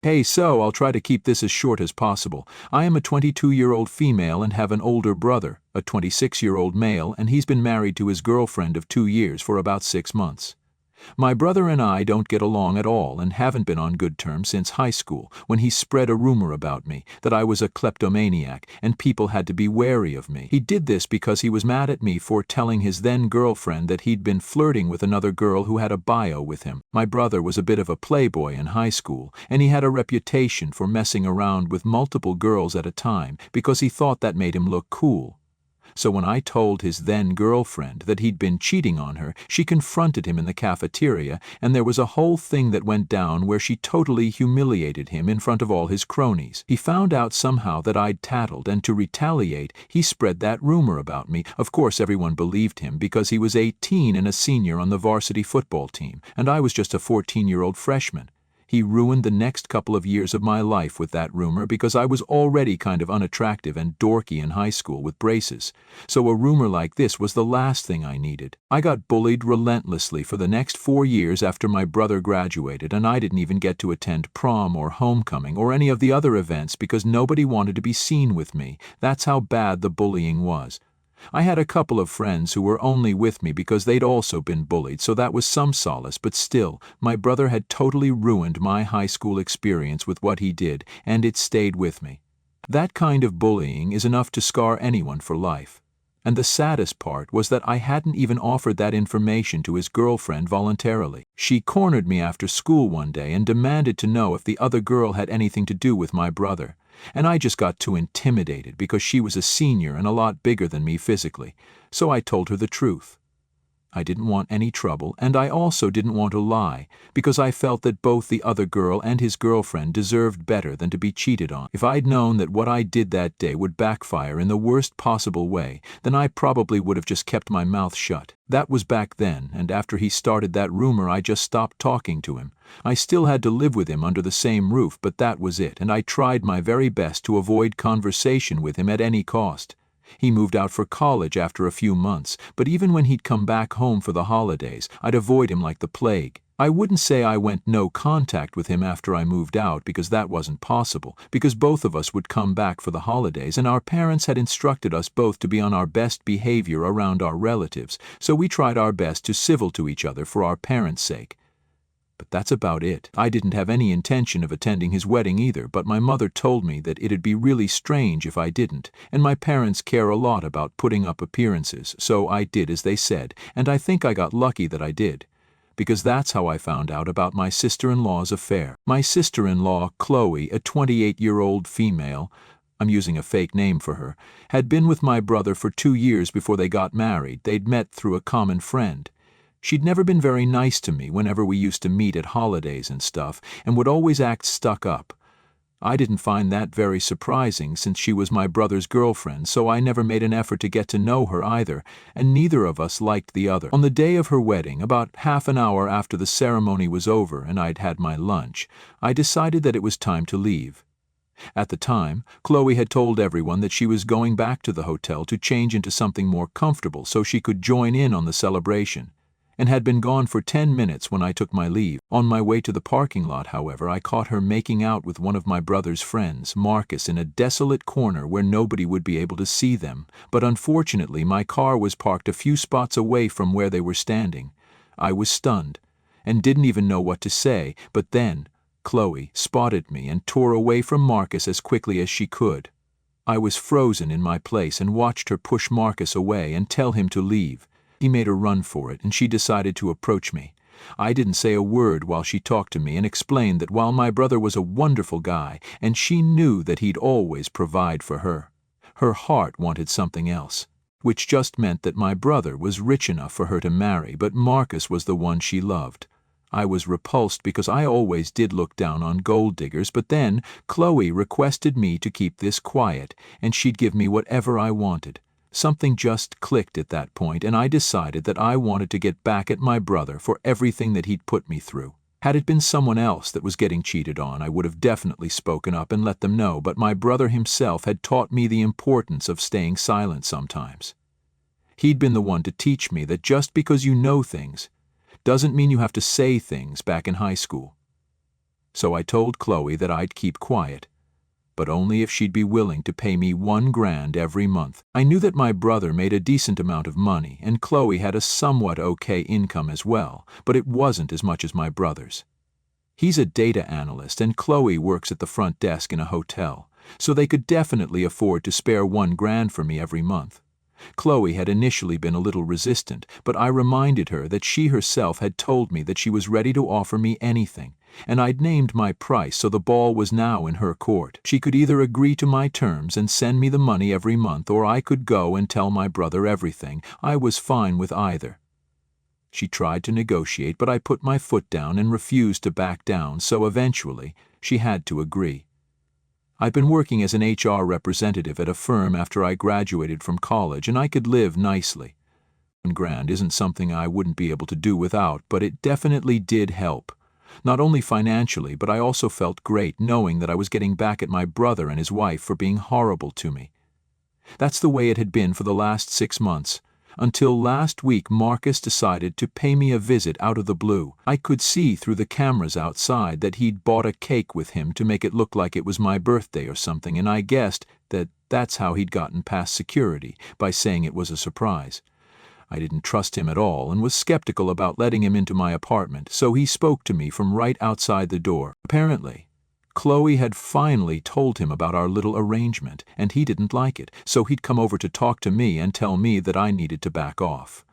Hey, so I'll try to keep this as short as possible. I am a 22-year-old female and have an older brother, a 26-year-old male, and he's been married to his girlfriend of 2 years for about 6 months. My brother and I don't get along at all and haven't been on good terms since high school, when he spread a rumor about me, that I was a kleptomaniac and people had to be wary of me. He did this because he was mad at me for telling his then-girlfriend that he'd been flirting with another girl who had a bio with him. My brother was a bit of a playboy in high school, and he had a reputation for messing around with multiple girls at a time because he thought that made him look cool. So when I told his then-girlfriend that he'd been cheating on her, she confronted him in the cafeteria, and there was a whole thing that went down where she totally humiliated him in front of all his cronies. He found out somehow that I'd tattled, and to retaliate, he spread that rumor about me. Of course everyone believed him because he was 18 and a senior on the varsity football team, and I was just a 14-year-old freshman. He ruined the next couple of years of my life with that rumor because I was already kind of unattractive and dorky in high school with braces. So a rumor like this was the last thing I needed. I got bullied relentlessly for the next 4 years after my brother graduated, and I didn't even get to attend prom or homecoming or any of the other events because nobody wanted to be seen with me. That's how bad the bullying was. I had a couple of friends who were only with me because they'd also been bullied, so that was some solace, but still, my brother had totally ruined my high school experience with what he did, and it stayed with me. That kind of bullying is enough to scar anyone for life. And the saddest part was that I hadn't even offered that information to his girlfriend voluntarily. She cornered me after school one day and demanded to know if the other girl had anything to do with my brother. And I just got too intimidated because she was a senior and a lot bigger than me physically, so I told her the truth. I didn't want any trouble, and I also didn't want to lie, because I felt that both the other girl and his girlfriend deserved better than to be cheated on. If I'd known that what I did that day would backfire in the worst possible way, then I probably would have just kept my mouth shut. That was back then, and after he started that rumor I just stopped talking to him. I still had to live with him under the same roof, but that was it, and I tried my very best to avoid conversation with him at any cost. He moved out for college after a few months, but even when he'd come back home for the holidays, I'd avoid him like the plague. I wouldn't say I went no contact with him after I moved out because that wasn't possible, because both of us would come back for the holidays and our parents had instructed us both to be on our best behavior around our relatives, so we tried our best to civil to each other for our parents' sake. But that's about it. I didn't have any intention of attending his wedding either, but my mother told me that it'd be really strange if I didn't, and my parents care a lot about putting up appearances, so I did as they said, and I think I got lucky that I did. Because that's how I found out about my sister-in-law's affair. My sister-in-law, Chloe, a 28-year-old female, I'm using a fake name for her, had been with my brother for 2 years before they got married. They'd met through a common friend. She'd never been very nice to me whenever we used to meet at holidays and stuff, and would always act stuck up. I didn't find that very surprising since she was my brother's girlfriend, so I never made an effort to get to know her either, and neither of us liked the other. On the day of her wedding, about half an hour after the ceremony was over and I'd had my lunch, I decided that it was time to leave. At the time, Chloe had told everyone that she was going back to the hotel to change into something more comfortable so she could join in on the celebration, and had been gone for 10 minutes when I took my leave. On my way to the parking lot, however, I caught her making out with one of my brother's friends, Marcus, in a desolate corner where nobody would be able to see them, but unfortunately my car was parked a few spots away from where they were standing. I was stunned, and didn't even know what to say, but then Chloe spotted me and tore away from Marcus as quickly as she could. I was frozen in my place and watched her push Marcus away and tell him to leave. He made a run for it, and she decided to approach me. I didn't say a word while she talked to me and explained that while my brother was a wonderful guy, and she knew that he'd always provide for her, her heart wanted something else, which just meant that my brother was rich enough for her to marry, but Marcus was the one she loved. I was repulsed because I always did look down on gold diggers, but then Chloe requested me to keep this quiet, and she'd give me whatever I wanted. Something just clicked at that point, and I decided that I wanted to get back at my brother for everything that he'd put me through. Had it been someone else that was getting cheated on, I would have definitely spoken up and let them know, but my brother himself had taught me the importance of staying silent sometimes. He'd been the one to teach me that just because you know things doesn't mean you have to say things back in high school. So I told Chloe that I'd keep quiet, but only if she'd be willing to pay me $1,000 every month. I knew that my brother made a decent amount of money, and Chloe had a somewhat okay income as well, but it wasn't as much as my brother's. He's a data analyst, and Chloe works at the front desk in a hotel, so they could definitely afford to spare $1,000 for me every month. Chloe had initially been a little resistant, but I reminded her that she herself had told me that she was ready to offer me anything, and I'd named my price, so the ball was now in her court. She could either agree to my terms and send me the money every month, or I could go and tell my brother everything. I was fine with either. She tried to negotiate, but I put my foot down and refused to back down, so eventually she had to agree. I've been working as an HR representative at a firm after I graduated from college, and I could live nicely. $1,000 isn't something I wouldn't be able to do without, but it definitely did help. Not only financially, but I also felt great knowing that I was getting back at my brother and his wife for being horrible to me. That's the way it had been for the last 6 months. Until last week, Marcus decided to pay me a visit out of the blue. I could see through the cameras outside that he'd bought a cake with him to make it look like it was my birthday or something, and I guessed that that's how he'd gotten past security, by saying it was a surprise. I didn't trust him at all and was skeptical about letting him into my apartment, so he spoke to me from right outside the door. Apparently, Chloe had finally told him about our little arrangement, and he didn't like it, so he'd come over to talk to me and tell me that I needed to back off.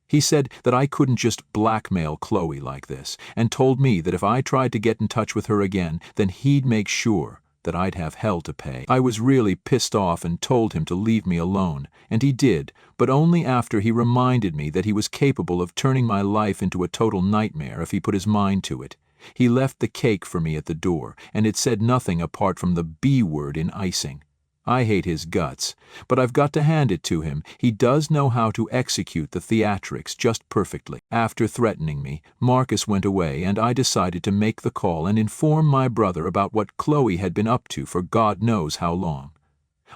He said that I couldn't just blackmail Chloe like this, and told me that if I tried to get in touch with her again, then he'd make sure that I'd have hell to pay. I was really pissed off and told him to leave me alone, and he did, but only after he reminded me that he was capable of turning my life into a total nightmare if he put his mind to it. He left the cake for me at the door, and it said nothing apart from the B word in icing. I hate his guts, but I've got to hand it to him. He does know how to execute the theatrics just perfectly. After threatening me, Marcus went away, and I decided to make the call and inform my brother about what Chloe had been up to for God knows how long.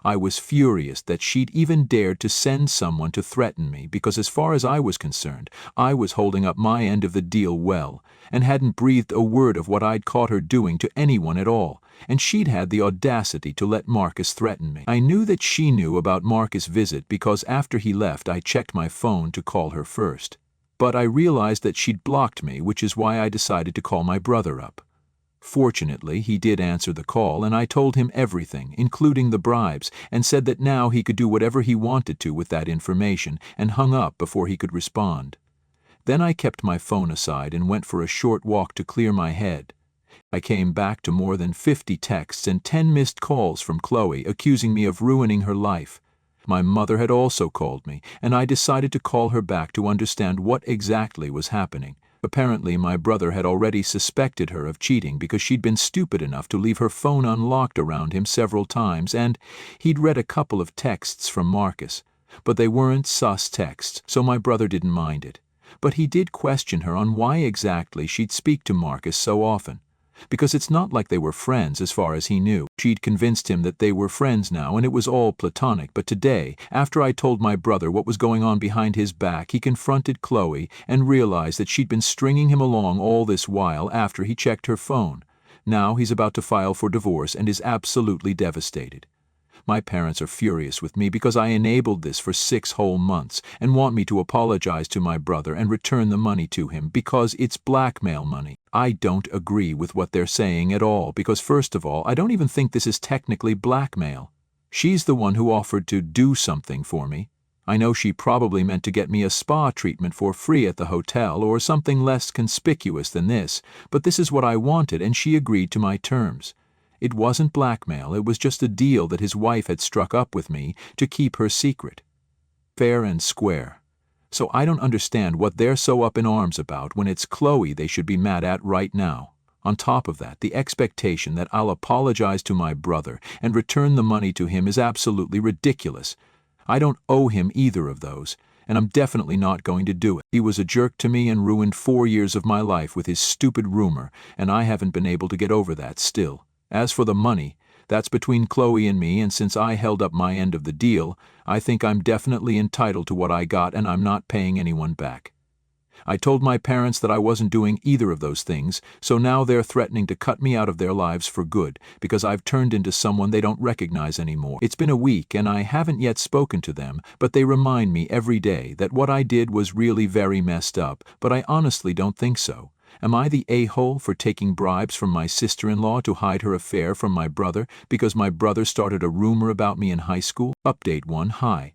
I was furious that she'd even dared to send someone to threaten me, because as far as I was concerned, I was holding up my end of the deal well, and hadn't breathed a word of what I'd caught her doing to anyone at all, and she'd had the audacity to let Marcus threaten me. I knew that she knew about Marcus' visit because after he left I checked my phone to call her first. But I realized that she'd blocked me, which is why I decided to call my brother up. Fortunately, he did answer the call, and I told him everything, including the bribes, and said that now he could do whatever he wanted to with that information, and hung up before he could respond. Then I kept my phone aside and went for a short walk to clear my head. I came back to more than 50 texts and 10 missed calls from Chloe accusing me of ruining her life. My mother had also called me, and I decided to call her back to understand what exactly was happening. Apparently, my brother had already suspected her of cheating because she'd been stupid enough to leave her phone unlocked around him several times, and he'd read a couple of texts from Marcus. But they weren't sus texts, so my brother didn't mind it. But he did question her on why exactly she'd speak to Marcus so often. Because it's not like they were friends as far as he knew. She'd convinced him that they were friends now, and it was all platonic. But today, after I told my brother what was going on behind his back, he confronted Chloe and realized that she'd been stringing him along all this while after he checked her phone. Now he's about to file for divorce and is absolutely devastated. My parents are furious with me because I enabled this for 6 whole months and want me to apologize to my brother and return the money to him because it's blackmail money. I don't agree with what they're saying at all because, first of all, I don't even think this is technically blackmail. She's the one who offered to do something for me. I know she probably meant to get me a spa treatment for free at the hotel or something less conspicuous than this, but this is what I wanted and she agreed to my terms. It wasn't blackmail, it was just a deal that his wife had struck up with me to keep her secret. Fair and square. So I don't understand what they're so up in arms about when it's Chloe they should be mad at right now. On top of that, the expectation that I'll apologize to my brother and return the money to him is absolutely ridiculous. I don't owe him either of those, and I'm definitely not going to do it. He was a jerk to me and ruined 4 years of my life with his stupid rumor, and I haven't been able to get over that still. As for the money, that's between Chloe and me, and since I held up my end of the deal, I think I'm definitely entitled to what I got and I'm not paying anyone back. I told my parents that I wasn't doing either of those things, so now they're threatening to cut me out of their lives for good because I've turned into someone they don't recognize anymore. It's been a week and I haven't yet spoken to them, but they remind me every day that what I did was really very messed up, but I honestly don't think so. Am I the a-hole for taking bribes from my sister-in-law to hide her affair from my brother because my brother started a rumor about me in high school? Update 1. Hi.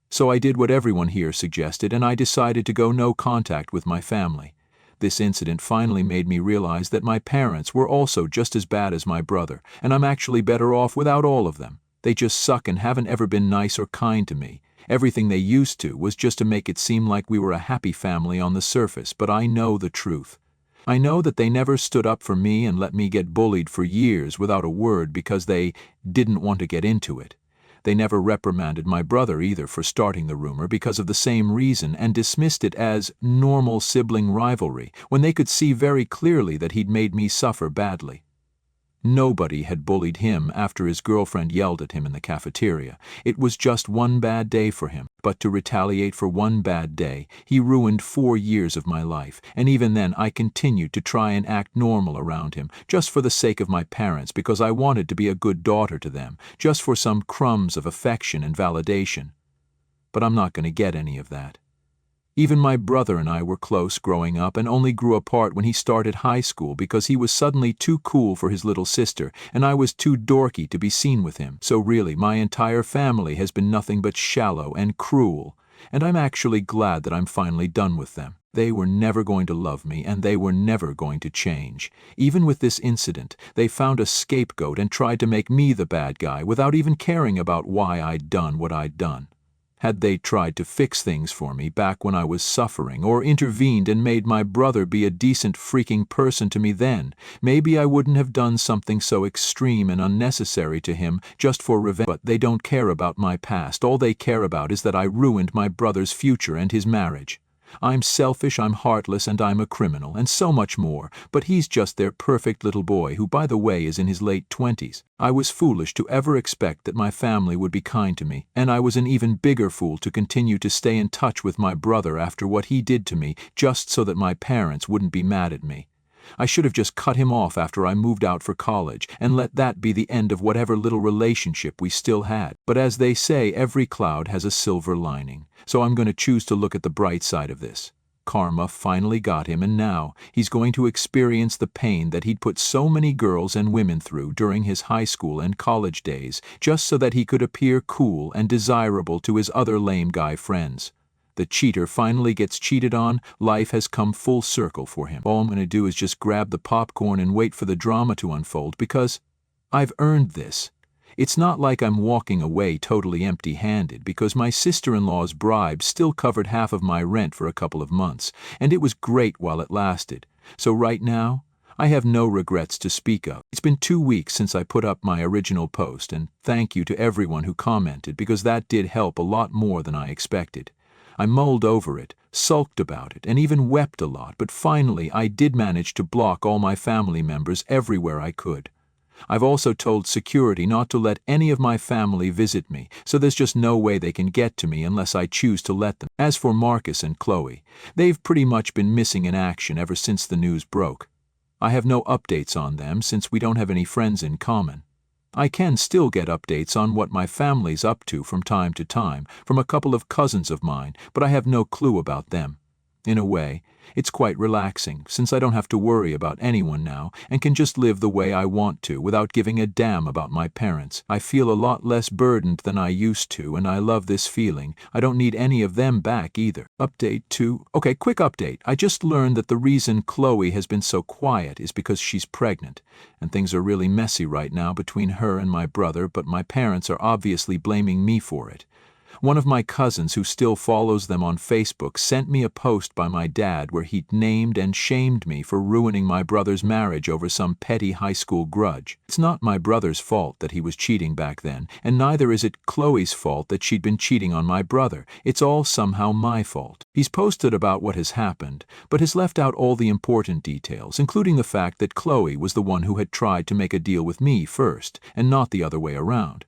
So I did what everyone here suggested and I decided to go no contact with my family. This incident finally made me realize that my parents were also just as bad as my brother, and I'm actually better off without all of them. They just suck and haven't ever been nice or kind to me. Everything they used to was just to make it seem like we were a happy family on the surface, but I know the truth. I know that they never stood up for me and let me get bullied for years without a word because they didn't want to get into it. They never reprimanded my brother either for starting the rumor because of the same reason and dismissed it as normal sibling rivalry when they could see very clearly that he'd made me suffer badly. Nobody had bullied him after his girlfriend yelled at him in the cafeteria. It was just one bad day for him, but to retaliate for one bad day, he ruined 4 years of my life, and even then I continued to try and act normal around him, just for the sake of my parents, because I wanted to be a good daughter to them, just for some crumbs of affection and validation. But I'm not going to get any of that. Even my brother and I were close growing up and only grew apart when he started high school because he was suddenly too cool for his little sister and I was too dorky to be seen with him. So really, my entire family has been nothing but shallow and cruel, and I'm actually glad that I'm finally done with them. They were never going to love me and they were never going to change. Even with this incident, they found a scapegoat and tried to make me the bad guy without even caring about why I'd done what I'd done. Had they tried to fix things for me back when I was suffering, or intervened and made my brother be a decent freaking person to me then, maybe I wouldn't have done something so extreme and unnecessary to him just for revenge. But they don't care about my past. All they care about is that I ruined my brother's future and his marriage. I'm selfish, I'm heartless, and I'm a criminal, and so much more, but he's just their perfect little boy who, by the way, is in his late 20s. I was foolish to ever expect that my family would be kind to me, and I was an even bigger fool to continue to stay in touch with my brother after what he did to me just so that my parents wouldn't be mad at me. I should have just cut him off after I moved out for college and let that be the end of whatever little relationship we still had. But as they say, every cloud has a silver lining, so I'm going to choose to look at the bright side of this. Karma finally got him, and now he's going to experience the pain that he'd put so many girls and women through during his high school and college days just so that he could appear cool and desirable to his other lame guy friends. The cheater finally gets cheated on. Life has come full circle for him. All I'm going to do is just grab the popcorn and wait for the drama to unfold because I've earned this. It's not like I'm walking away totally empty-handed because my sister-in-law's bribe still covered half of my rent for a couple of months, and it was great while it lasted. So right now, I have no regrets to speak of. It's been 2 weeks since I put up my original post, and thank you to everyone who commented because that did help a lot more than I expected. I mulled over it, sulked about it, and even wept a lot, but finally I did manage to block all my family members everywhere I could. I've also told security not to let any of my family visit me, so there's just no way they can get to me unless I choose to let them. As for Marcus and Chloe, they've pretty much been missing in action ever since the news broke. I have no updates on them since we don't have any friends in common. I can still get updates on what my family's up to from time to time from a couple of cousins of mine, but I have no clue about them. In a way, it's quite relaxing since I don't have to worry about anyone now and can just live the way I want to without giving a damn about my parents. I feel a lot less burdened than I used to, and I love this feeling. I don't need any of them back either. Update 2. Okay, quick update. I just learned that the reason Chloe has been so quiet is because she's pregnant, and things are really messy right now between her and my brother, but my parents are obviously blaming me for it. One of my cousins who still follows them on Facebook sent me a post by my dad where he'd named and shamed me for ruining my brother's marriage over some petty high school grudge. It's not my brother's fault that he was cheating back then, and neither is it Chloe's fault that she'd been cheating on my brother. It's all somehow my fault. He's posted about what has happened, but has left out all the important details, including the fact that Chloe was the one who had tried to make a deal with me first, and not the other way around.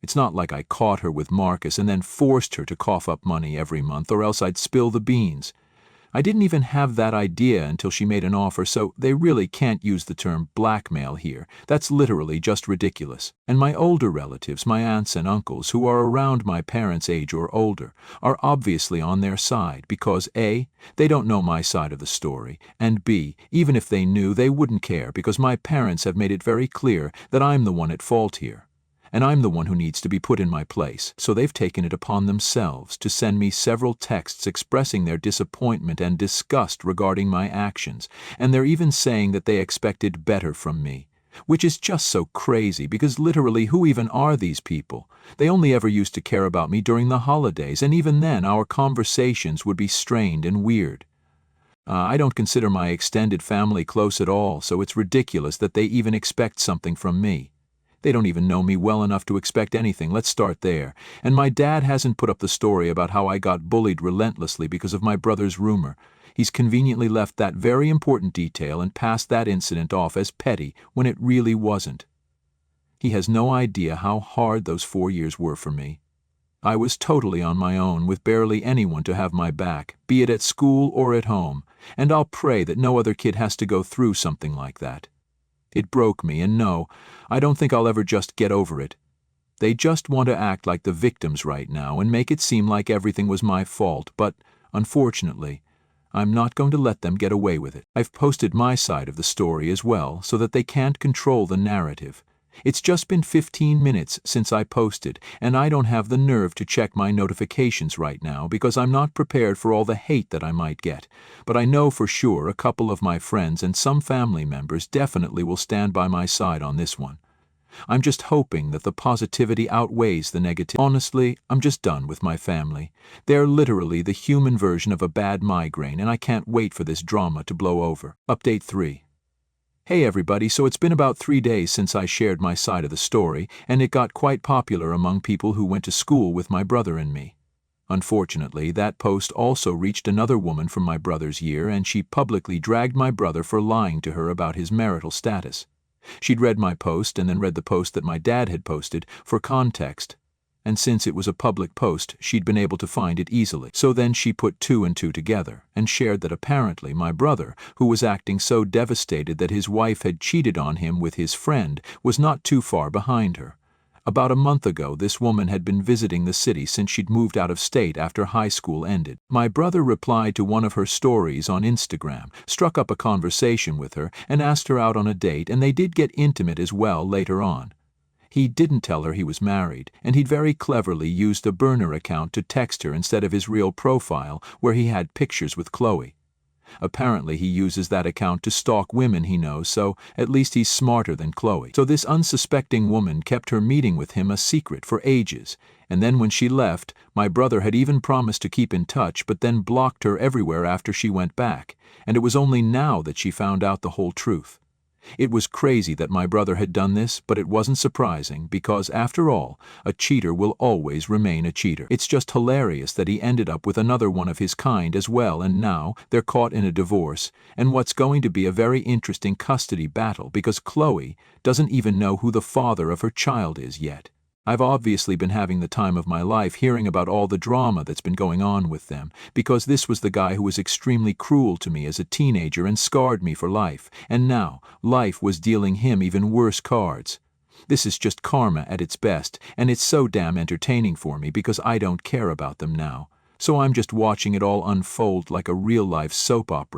It's not like I caught her with Marcus and then forced her to cough up money every month or else I'd spill the beans. I didn't even have that idea until she made an offer, so they really can't use the term blackmail here. That's literally just ridiculous. And my older relatives, my aunts and uncles, who are around my parents' age or older, are obviously on their side because A, they don't know my side of the story, and B, even if they knew, they wouldn't care because my parents have made it very clear that I'm the one at fault here. And I'm the one who needs to be put in my place, so they've taken it upon themselves to send me several texts expressing their disappointment and disgust regarding my actions, and they're even saying that they expected better from me. Which is just so crazy, because literally who even are these people? They only ever used to care about me during the holidays, and even then our conversations would be strained and weird. I don't consider my extended family close at all, so it's ridiculous that they even expect something from me. They don't even know me well enough to expect anything. Let's start there. And my dad hasn't put up the story about how I got bullied relentlessly because of my brother's rumor. He's conveniently left that very important detail and passed that incident off as petty when it really wasn't. He has no idea how hard those 4 years were for me. I was totally on my own with barely anyone to have my back, be it at school or at home, and I'll pray that no other kid has to go through something like that. It broke me, and no, I don't think I'll ever just get over it. They just want to act like the victims right now and make it seem like everything was my fault, but, unfortunately, I'm not going to let them get away with it. I've posted my side of the story as well, so that they can't control the narrative. It's just been 15 minutes since I posted, and I don't have the nerve to check my notifications right now because I'm not prepared for all the hate that I might get. But I know for sure a couple of my friends and some family members definitely will stand by my side on this one. I'm just hoping that the positivity outweighs the negativity. Honestly, I'm just done with my family. They're literally the human version of a bad migraine, and I can't wait for this drama to blow over. Update 3. Hey everybody, so it's been about 3 days since I shared my side of the story, and it got quite popular among people who went to school with my brother and me. Unfortunately, that post also reached another woman from my brother's year, and she publicly dragged my brother for lying to her about his marital status. She'd read my post and then read the post that my dad had posted for context, and since it was a public post, she'd been able to find it easily. So then she put 2 and 2 together and shared that apparently my brother, who was acting so devastated that his wife had cheated on him with his friend, was not too far behind her. About a month ago, this woman had been visiting the city since she'd moved out of state after high school ended. My brother replied to one of her stories on Instagram, struck up a conversation with her, and asked her out on a date, and they did get intimate as well later on. He didn't tell her he was married, and he'd very cleverly used a burner account to text her instead of his real profile where he had pictures with Chloe. Apparently he uses that account to stalk women he knows, so at least he's smarter than Chloe. So this unsuspecting woman kept her meeting with him a secret for ages, and then when she left, my brother had even promised to keep in touch but then blocked her everywhere after she went back, and it was only now that she found out the whole truth. It was crazy that my brother had done this, but it wasn't surprising because, after all, a cheater will always remain a cheater. It's just hilarious that he ended up with another one of his kind as well, and now they're caught in a divorce, and what's going to be a very interesting custody battle because Chloe doesn't even know who the father of her child is yet. I've obviously been having the time of my life hearing about all the drama that's been going on with them, because this was the guy who was extremely cruel to me as a teenager and scarred me for life, and now life was dealing him even worse cards. This is just karma at its best, and it's so damn entertaining for me because I don't care about them now. So I'm just watching it all unfold like a real-life soap opera.